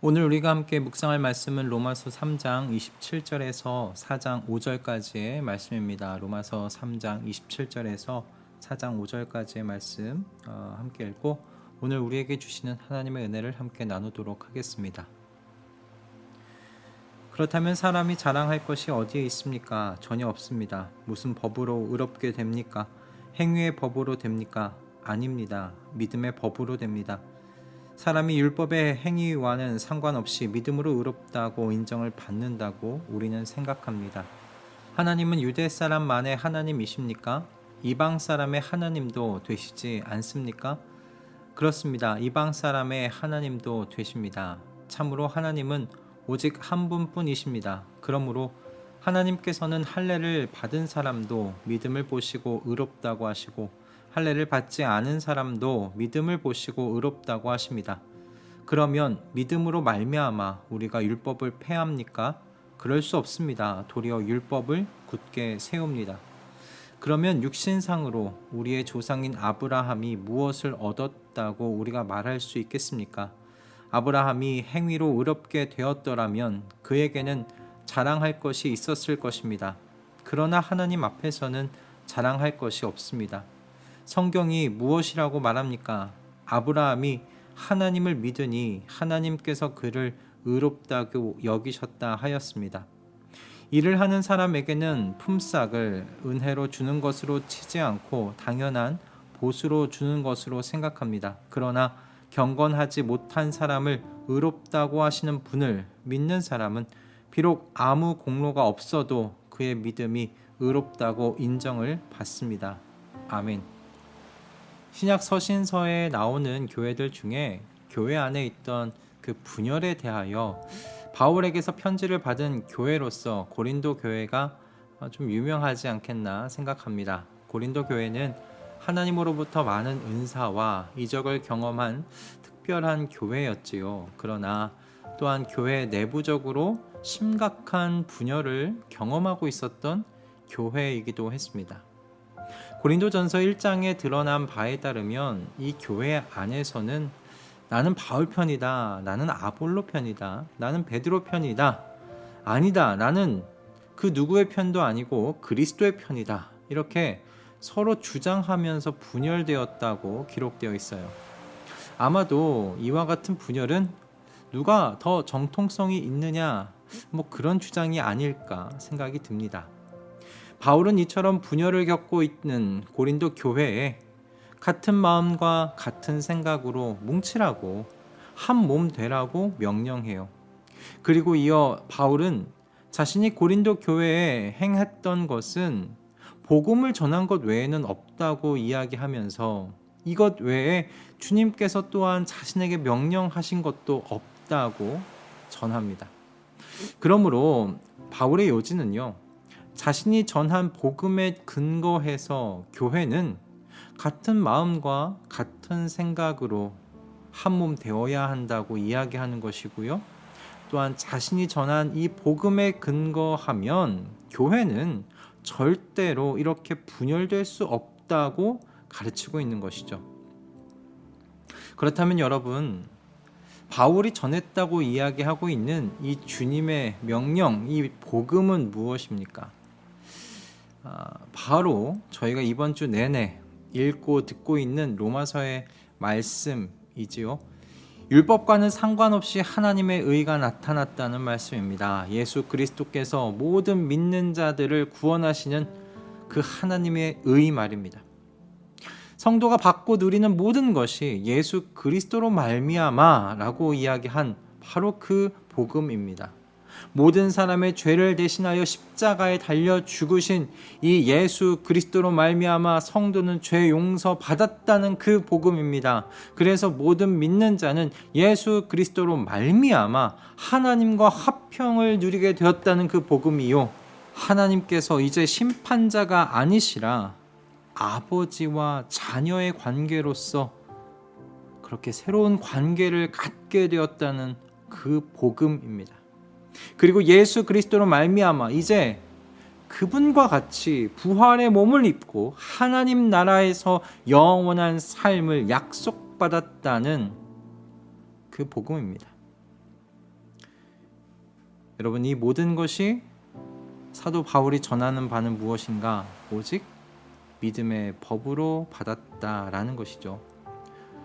오늘 우리가 함께 묵상할 말씀은 로마서 3장 27절에서 4장 5절까지의 말씀입니다. 로마서 3장 27절에서 4장 5절까지의 말씀 함께 읽고 오늘 우리에게 주시는 하나님의 은혜를 함께 나누도록 하겠습니다. 그렇다면 사람이 자랑할 것이 어디에 있습니까? 전혀 없습니다. 무슨 법으로 의롭게 됩니까? 행위의 법으로 됩니까? 아닙니다. 믿음의 법으로 됩니다. 사람이 율법의 행위와는 상관없이 믿음으로 의롭다고 인정을 받는다고 우리는 생각합니다. 하나님은 유대 사람만의 하나님이십니까? 이방 사람의 하나님도 되시지 않습니까? 그렇습니다. 이방 사람의 하나님도 되십니다. 참으로 하나님은 오직 한 분뿐이십니다. 그러므로 하나님께서는 할례를 받은 사람도 믿음을 보시고 의롭다고 하시고 할례를 받지 않은 사람도 믿음을 보시고 의롭다고 하십니다. 그러면 믿음으로 말미암아 우리가 율법을 폐합니까? 그럴 수 없습니다. 도리어 율법을 굳게 세웁니다. 그러면 육신상으로 우리의 조상인 아브라함이 무엇을 얻었다고 우리가 말할 수 있겠습니까? 아브라함이 행위로 의롭게 되었더라면 그에게는 자랑할 것이 있었을 것입니다. 그러나 하나님 앞에서는 자랑할 것이 없습니다. 성경이 무엇이라고 말합니까? 아브라함이 하나님을 믿으니 하나님께서 그를 의롭다고 여기셨다 하였습니다. 일을 하는 사람에게는 품삯을 은혜로 주는 것으로 치지 않고 당연한 보수로 주는 것으로 생각합니다. 그러나 경건하지 못한 사람을 의롭다고 하시는 분을 믿는 사람은 비록 아무 공로가 없어도 그의 믿음이 의롭다고 인정을 받습니다. 아멘. 신약 서신서에 나오는 교회들 중에 교회 안에 있던 그 분열에 대하여 바울에게서 편지를 받은 교회로서 고린도 교회가 좀 유명하지 않겠나 생각합니다. 고린도 교회는 하나님으로부터 많은 은사와 이적을 경험한 특별한 교회였지요. 그러나 또한 교회 내부적으로 심각한 분열을 경험하고 있었던 교회이기도 했습니다. 고린도전서 1장에 드러난 바에 따르면 이 교회 안에서는 나는 바울 편이다, 나는 아볼로 편이다, 나는 베드로 편이다, 아니다, 나는 그 누구의 편도 아니고 그리스도의 편이다, 이렇게 서로 주장하면서 분열되었다고 기록되어 있어요. 아마도 이와 같은 분열은 누가 더 정통성이 있느냐, 그런 주장이 아닐까 생각이 듭니다. 바울은 이처럼 분열을 겪고 있는 고린도 교회에 같은 마음과 같은 생각으로 뭉치라고, 한 몸 되라고 명령해요. 그리고 이어 바울은 자신이 고린도 교회에 행했던 것은 복음을 전한 것 외에는 없다고 이야기하면서 이것 외에 주님께서 또한 자신에게 명령하신 것도 없다고 전합니다. 그러므로 바울의 요지는요, 자신이 전한 복음에 근거해서 교회는 같은 마음과 같은 생각으로 한 몸 되어야 한다고 이야기하는 것이고요. 또한 자신이 전한 이 복음에 근거하면 교회는 절대로 이렇게 분열될 수 없다고 가르치고 있는 것이죠. 그렇다면 여러분, 바울이 전했다고 이야기하고 있는 이 주님의 명령, 이 복음은 무엇입니까? 바로 저희가 이번 주 내내 읽고 듣고 있는 로마서의 말씀이지요. 율법과는 상관없이 하나님의 의가 나타났다는 말씀입니다. 예수 그리스도께서 모든 믿는 자들을 구원하시는 그 하나님의 의 말입니다. 성도가 받고 누리는 모든 것이 예수 그리스도로 말미암아라고 이야기한 바로 그 복음입니다. 모든 사람의 죄를 대신하여 십자가에 달려 죽으신 이 예수 그리스도로 말미암아 성도는 죄 용서 받았다는 그 복음입니다. 그래서 모든 믿는 자는 예수 그리스도로 말미암아 하나님과 화평을 누리게 되었다는 그 복음이요, 하나님께서 이제 심판자가 아니시라 아버지와 자녀의 관계로서 그렇게 새로운 관계를 갖게 되었다는 그 복음입니다. 그리고 예수 그리스도로 말미암아 이제 그분과 같이 부활의 몸을 입고 하나님 나라에서 영원한 삶을 약속받았다는 그 복음입니다. 여러분, 이 모든 것이 사도 바울이 전하는 바는 무엇인가? 오직 믿음의 법으로 받았다라는 것이죠.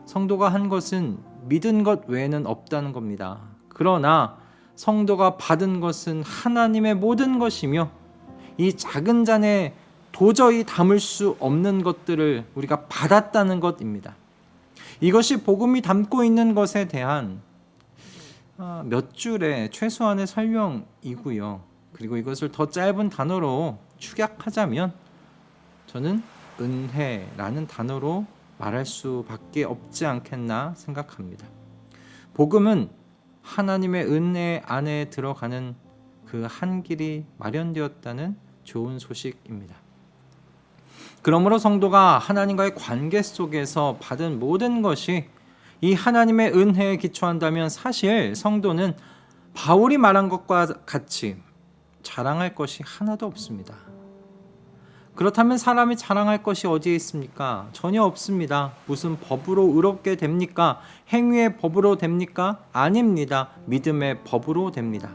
성도가 한 것은 믿은 것 외에는 없다는 겁니다. 그러나 성도가 받은 것은 하나님의 모든 것이며 이 작은 잔에 도저히 담을 수 없는 것들을 우리가 받았다는 것입니다. 이것이 복음이 담고 있는 것에 대한 몇 줄의 최소한의 설명이고요. 그리고 이것을 더 짧은 단어로 축약하자면 저는 은혜라는 단어로 말할 수밖에 없지 않겠나 생각합니다. 복음은 하나님의 은혜 안에 들어가는 그 한 길이 마련되었다는 좋은 소식입니다. 그러므로 성도가 하나님과의 관계 속에서 받은 모든 것이 이 하나님의 은혜에 기초한다면 사실 성도는 바울이 말한 것과 같이 자랑할 것이 하나도 없습니다. 그렇다면 사람이 자랑할 것이 어디에 있습니까? 전혀 없습니다. 무슨 법으로 의롭게 됩니까? 행위의 법으로 됩니까? 아닙니다. 믿음의 법으로 됩니다.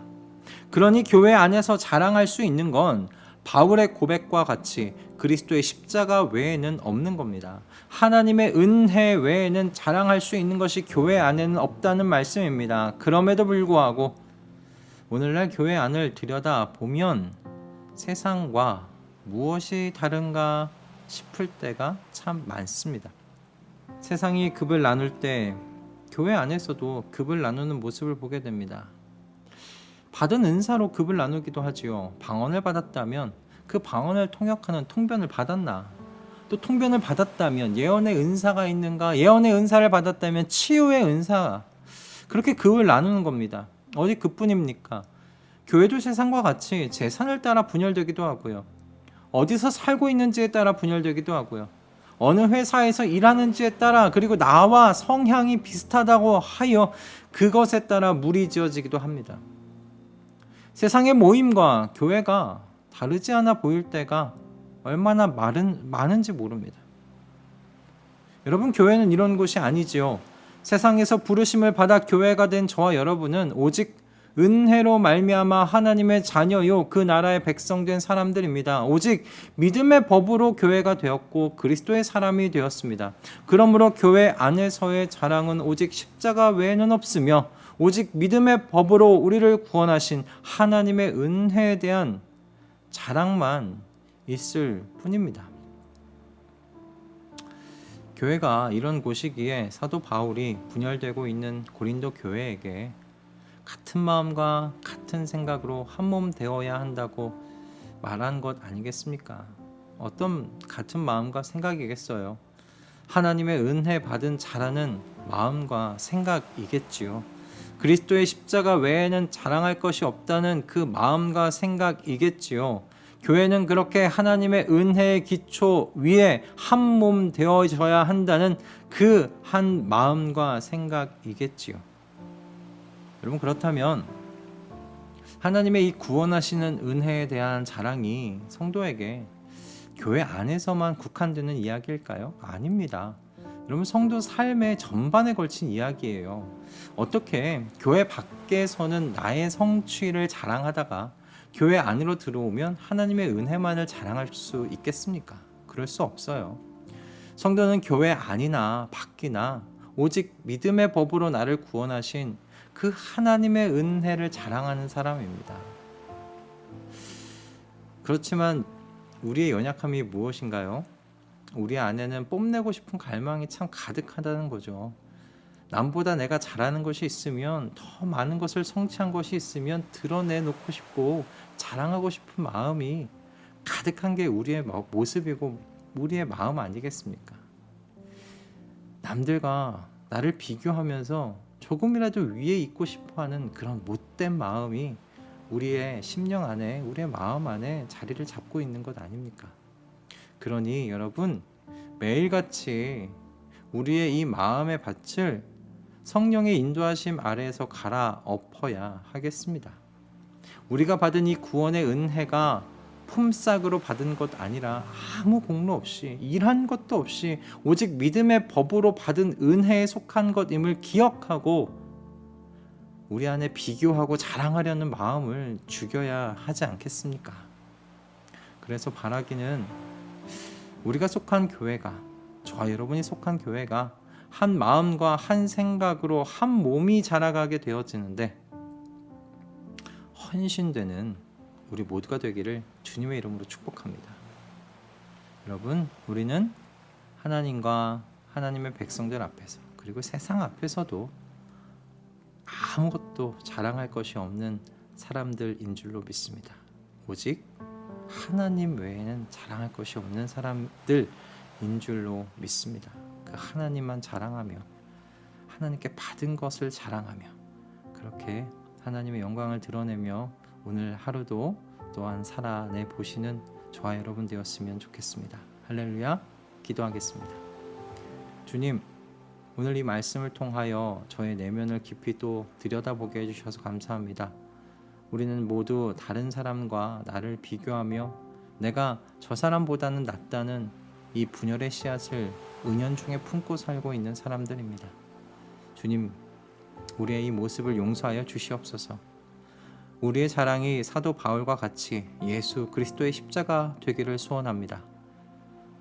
그러니 교회 안에서 자랑할 수 있는 건 바울의 고백과 같이 그리스도의 십자가 외에는 없는 겁니다. 하나님의 은혜 외에는 자랑할 수 있는 것이 교회 안에는 없다는 말씀입니다. 그럼에도 불구하고 오늘날 교회 안을 들여다보면 세상과 무엇이 다른가 싶을 때가 참 많습니다. 세상이 급을 나눌 때 교회 안에서도 급을 나누는 모습을 보게 됩니다. 받은 은사로 급을 나누기도 하지요. 방언을 받았다면 그 방언을 통역하는 통변을 받았나? 또 통변을 받았다면 예언의 은사가 있는가? 예언의 은사를 받았다면 치유의 은사, 그렇게 급을 나누는 겁니다. 어디 그뿐입니까? 교회도 세상과 같이 재산을 따라 분열되기도 하고요. 어디서 살고 있는지에 따라 분열되기도 하고요. 어느 회사에서 일하는지에 따라, 그리고 나와 성향이 비슷하다고 하여 그것에 따라 물이 지어지기도 합니다. 세상의 모임과 교회가 다르지 않아 보일 때가 얼마나 많은지 모릅니다. 여러분, 교회는 이런 곳이 아니지요. 세상에서 부르심을 받아 교회가 된 저와 여러분은 오직 은혜로 말미암아 하나님의 자녀요 그 나라의 백성된 사람들입니다. 오직 믿음의 법으로 교회가 되었고 그리스도의 사람이 되었습니다. 그러므로 교회 안에서의 자랑은 오직 십자가 외에는 없으며 오직 믿음의 법으로 우리를 구원하신 하나님의 은혜에 대한 자랑만 있을 뿐입니다. 교회가 이런 곳이기에 사도 바울이 분열되고 있는 고린도 교회에게 같은 마음과 같은 생각으로 한 몸 되어야 한다고 말한 것 아니겠습니까? 어떤 같은 마음과 생각이겠어요? 하나님의 은혜 받은 자라는 마음과 생각이겠지요. 그리스도의 십자가 외에는 자랑할 것이 없다는 그 마음과 생각이겠지요. 교회는 그렇게 하나님의 은혜의 기초 위에 한 몸 되어져야 한다는 그 한 마음과 생각이겠지요. 여러분, 그렇다면 하나님의 이 구원하시는 은혜에 대한 자랑이 성도에게 교회 안에서만 국한되는 이야기일까요? 아닙니다. 여러분, 성도 삶의 전반에 걸친 이야기예요. 어떻게 교회 밖에서는 나의 성취를 자랑하다가 교회 안으로 들어오면 하나님의 은혜만을 자랑할 수 있겠습니까? 그럴 수 없어요. 성도는 교회 안이나 밖이나 오직 믿음의 법으로 나를 구원하신 그 하나님의 은혜를 자랑하는 사람입니다. 그렇지만 우리의 연약함이 무엇인가요? 우리 안에는 뽐내고 싶은 갈망이 참 가득하다는 거죠. 남보다 내가 잘하는 것이 있으면, 더 많은 것을 성취한 것이 있으면 드러내놓고 싶고 자랑하고 싶은 마음이 가득한 게 우리의 모습이고 우리의 마음 아니겠습니까? 남들과 나를 비교하면서 조금이라도 위에 있고 싶어하는 그런 못된 마음이 우리의 심령 안에, 우리의 마음 안에 자리를 잡고 있는 것 아닙니까? 그러니 여러분, 매일같이 우리의 이 마음의 밭을 성령의 인도하심 아래에서 갈아엎어야 하겠습니다. 우리가 받은 이 구원의 은혜가 품삯으로 받은 것 아니라 아무 공로 없이, 일한 것도 없이 오직 믿음의 법으로 받은 은혜에 속한 것임을 기억하고 우리 안에 비교하고 자랑하려는 마음을 죽여야 하지 않겠습니까? 그래서 바라기는 우리가 속한 교회가, 저와 여러분이 속한 교회가 한 마음과 한 생각으로 한 몸이 자라가게 되어지는데 헌신되는 우리 모두가 되기를 주님의 이름으로 축복합니다. 여러분, 우리는 하나님과 하나님의 백성들 앞에서, 그리고 세상 앞에서도 아무것도 자랑할 것이 없는 사람들인 줄로 믿습니다. 오직 하나님 외에는 자랑할 것이 없는 사람들인 줄로 믿습니다. 그 하나님만 자랑하며 하나님께 받은 것을 자랑하며 그렇게 하나님의 영광을 드러내며 오늘 하루도 또한 살아내 보시는 저와 여러분 되었으면 좋겠습니다. 할렐루야. 기도하겠습니다. 주님, 오늘 이 말씀을 통하여 저의 내면을 깊이 또 들여다보게 해주셔서 감사합니다. 우리는 모두 다른 사람과 나를 비교하며 내가 저 사람보다는 낫다는 이 분열의 씨앗을 은연중에 품고 살고 있는 사람들입니다. 주님, 우리의 이 모습을 용서하여 주시옵소서. 우리의 자랑이 사도 바울과 같이 예수 그리스도의 십자가 되기를 소원합니다.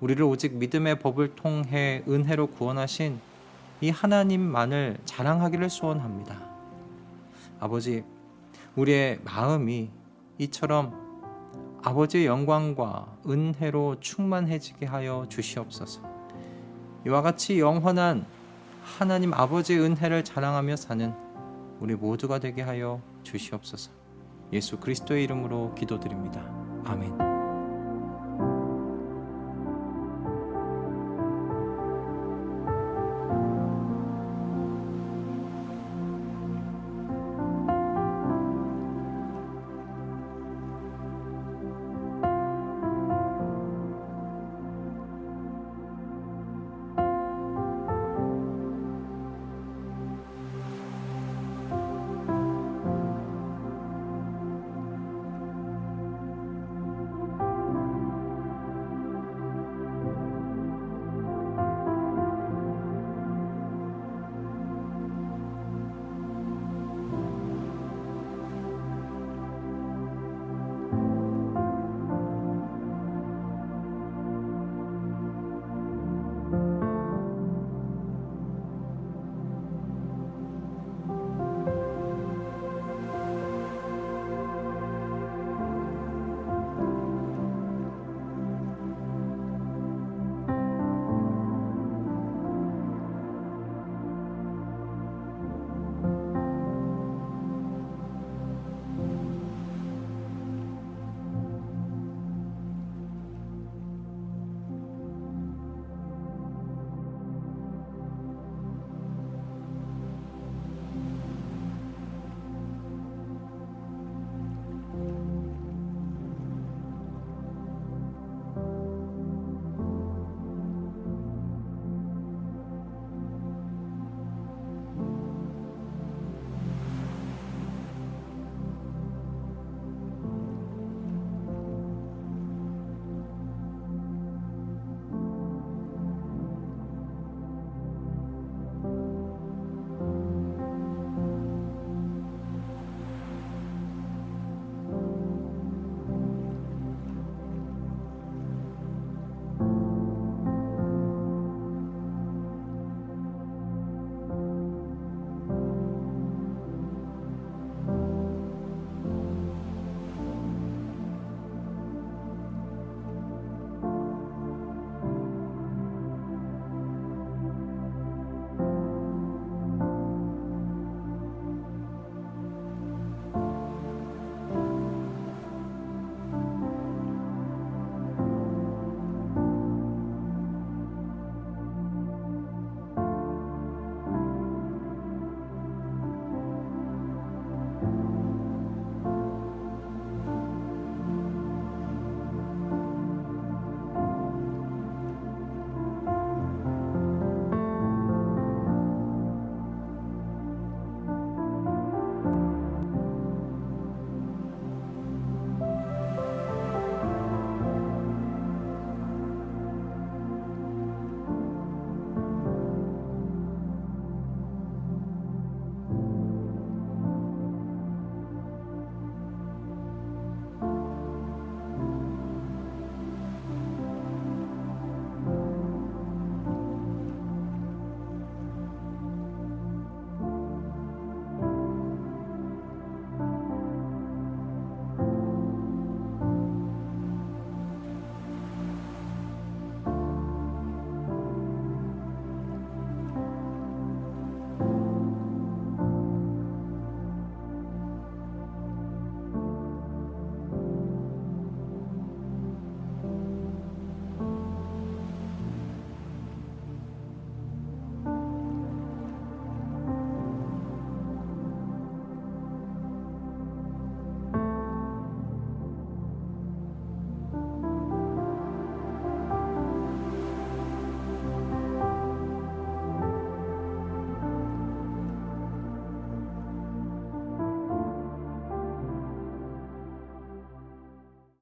우리를 오직 믿음의 법을 통해 은혜로 구원하신 이 하나님만을 자랑하기를 소원합니다. 아버지, 우리의 마음이 이처럼 아버지의 영광과 은혜로 충만해지게 하여 주시옵소서. 이와 같이 영원한 하나님 아버지의 은혜를 자랑하며 사는 우리 모두가 되게 하여 주시옵소서. 예수 그리스도의 이름으로 기도드립니다. 아멘.